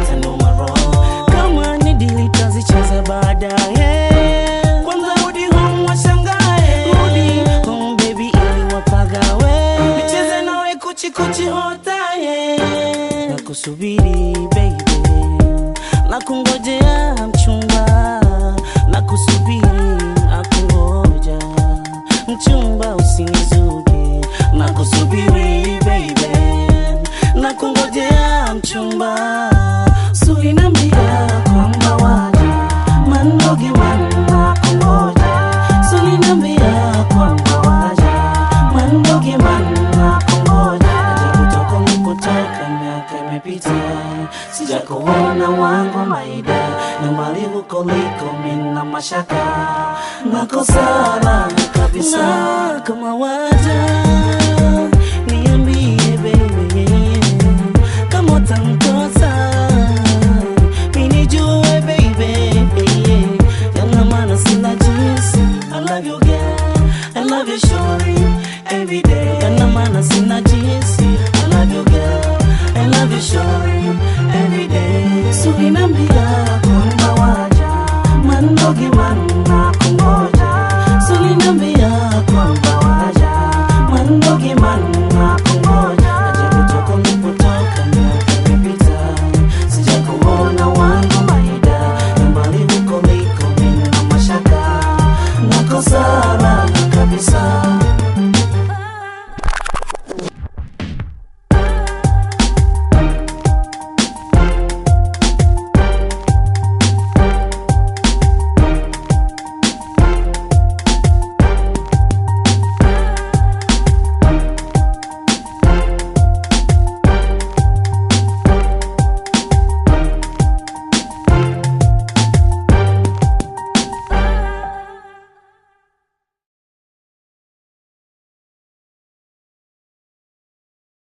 itanuma roho. Kama ni dili tazicheza baadaye. Kwanza rudi home washangae. Rudi home baby ili wapagawe. Nicheze nawe kuchi kuchi hotaye. Nakusubiri baby, nakungojea mchumba, nakusubiri nakungoja mchumba usinizuge, nakusubiri baby, nakungojea mchumba. Sulinambia kwamba waje mandoge nakungoja, sulinambia kwamba waje mandoge nakungoja. Kutoka nilipotoka miaka imepita, sijakuona wangu maida, na mali huko liko mina mashaka, nakosana kabisa. Na kama waja niambie baby, kama utanikosa minijue baby, yana maana sina jinsi. I love you girl, I love you shorty, every day. Yana maana sina jinsi. I love you girl, I love you shorty, every day. Sulinambia